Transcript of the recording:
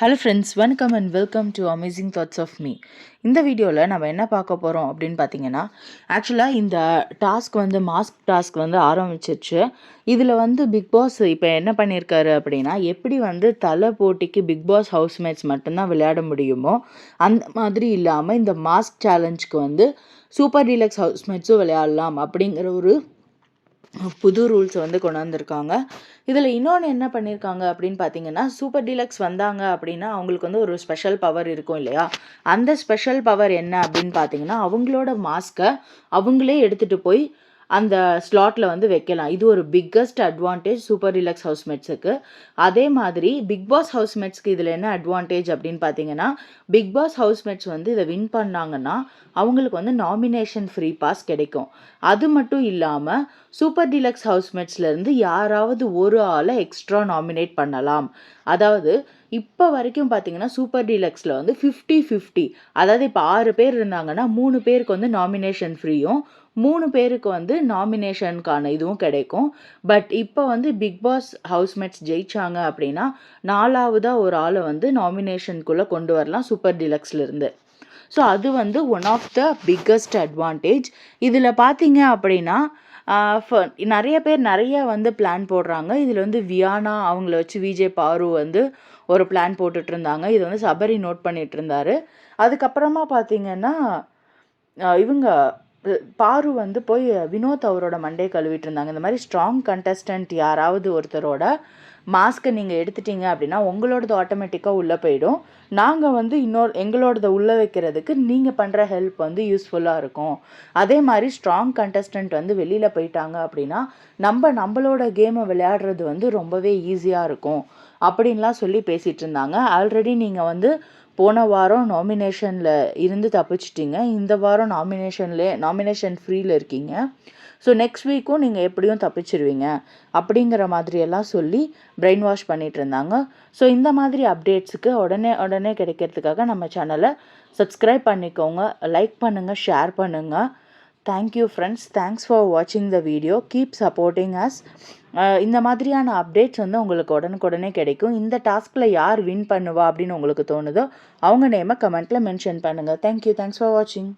Hello friends, வணக்கம் and welcome to amazing thoughts of me. இந்த வீடியோவில் நம்ம என்ன பார்க்க போகிறோம் அப்படின்னு பார்த்தீங்கன்னா, ஆக்சுவலாக இந்த டாஸ்க் மாஸ்க் டாஸ்க் ஆரம்பிச்சிருச்சு. இதில் பிக் பாஸ் இப்போ என்ன பண்ணியிருக்காரு அப்படின்னா, எப்படி தலை போட்டிக்கு பிக் பாஸ் ஹவுஸ்மேட்ஸ் மட்டும்தான் விளையாட முடியுமோ அந்த மாதிரி இல்லாமல் இந்த மாஸ்க் சேலஞ்சுக்கு சூப்பர் டீலக்ஸ் ஹவுஸ்மேட்ஸும் விளையாடலாம் அப்படிங்கிற ஒரு புது ரூல்ஸ் கொண்டு வந்திருக்காங்க. இதில் இன்னொன்று என்ன பண்ணியிருக்காங்க அப்படின்னு பார்த்தீங்கன்னா, சூப்பர் டீலக்ஸ் வந்தாங்க அப்படின்னா அவங்களுக்கு ஒரு ஸ்பெஷல் பவர் இருக்கும் இல்லையா? அந்த ஸ்பெஷல் பவர் என்ன அப்படின்னு பார்த்தீங்கன்னா, அவங்களோட மாஸ்க்கை அவங்களே எடுத்துகிட்டு போய் அந்த ஸ்லாட்டில் வைக்கலாம். இது ஒரு பிக்கஸ்ட் அட்வான்டேஜ் சூப்பர் டீலக்ஸ் ஹவுஸ்மேட்ஸுக்கு. அதே மாதிரி பிக் பாஸ் ஹவுஸ்மேட்ஸ்க்கு இதில் என்ன அட்வான்டேஜ் அப்படின்னு பார்த்தீங்கன்னா, பிக் பாஸ் ஹவுஸ்மேட்ஸ் இதை வின் பண்ணாங்கன்னா அவங்களுக்கு நாமினேஷன் ஃப்ரீ பாஸ் கிடைக்கும். அது மட்டும் இல்லாமல் சூப்பர் டீலக்ஸ் ஹவுஸ்மேட்ஸ்லேருந்து யாராவது ஒரு ஆளை எக்ஸ்ட்ரா நாமினேட் பண்ணலாம். அதாவது இப்போ வரைக்கும் பார்த்தீங்கன்னா சூப்பர் டீலக்ஸில் 50-50, அதாவது இப்போ 6 பேர் இருந்தாங்கன்னா 3 பேருக்கு நாமினேஷன் ஃப்ரீயும் 3 பேருக்கு நாமினேஷனுக்கான இதுவும் கிடைக்கும். பட் இப்போ பிக் பாஸ் ஹவுஸ்மேட்ஸ் ஜெயிச்சாங்க அப்படின்னா 4ஆவதாக ஒரு ஆளை நாமினேஷனுக்குள்ளே கொண்டு வரலாம் சூப்பர் டீலக்ஸ்லேருந்து. ஸோ அது one of the biggest advantage. இதில் பார்த்தீங்க அப்படின்னா நிறைய பேர் நிறைய பிளான் போடுறாங்க. இதில் வியானா அவங்கள வச்சு விஜே பாரு ஒரு பிளான் போட்டுட்டு இருந்தாங்க. இது சபரி நோட் பண்ணிட்டு இருந்தாரு. அதுக்கப்புறமா பார்த்தீங்கன்னா இவங்க பாரு போய் வினோத் அவரோட மண்டே கழுவிட்டு இருந்தாங்க. இந்த மாதிரி ஸ்ட்ராங் கண்டஸ்டன்ட் யாராவது ஒருத்தரோட மாஸ்க்கை நீங்கள் எடுத்துட்டீங்க அப்படின்னா உங்களோடது ஆட்டோமேட்டிக்காக உள்ளே போயிடும். நாங்கள் எங்களோடதை உள்ளே வைக்கிறதுக்கு நீங்கள் பண்ணுற ஹெல்ப் யூஸ்ஃபுல்லாக இருக்கும். அதே மாதிரி ஸ்ட்ராங் கண்டஸ்டன்ட் வெளியில் போயிட்டாங்க அப்படின்னா நம்மளோட கேமை விளையாடுறது ரொம்பவே ஈஸியாக இருக்கும் அப்படின்லாம் சொல்லி பேசிகிட்டு இருந்தாங்க. ஆல்ரெடி நீங்கள் போன வாரம் நாமினேஷனில் இருந்து தப்பிச்சிட்டிங்க. இந்த வாரம் நாமினேஷன் ஃப்ரீயில் இருக்கீங்க. ஸோ நெக்ஸ்ட் வீக்கும் நீங்கள் எப்படியும் தப்பிச்சிருவீங்க அப்படிங்கிற மாதிரியெல்லாம் சொல்லி பிரெயின் வாஷ் பண்ணிகிட்டு இருந்தாங்க. ஸோ இந்த மாதிரி அப்டேட்ஸுக்கு உடனே கிடைக்கிறதுக்காக நம்ம சேனலை சப்ஸ்கிரைப் பண்ணிக்கோங்க, லைக் பண்ணுங்கள், ஷேர் பண்ணுங்கள். தேங்க்யூ ஃப்ரெண்ட்ஸ், தேங்க்ஸ் ஃபார் வாட்சிங் the video. Keep supporting us. இந்த மாதிரியான அப்டேட்ஸ் உங்களுக்கு உடனுக்குடனே கிடைக்கும். இந்த டாஸ்கில் யார் வின் பண்ணுவா அப்படின்னு உங்களுக்கு தோணுதோ அவங்க நேமை கமெண்ட்டில் மென்ஷன் பண்ணுங்கள். தேங்க்யூ, தேங்க்ஸ் ஃபார் வாட்சிங்.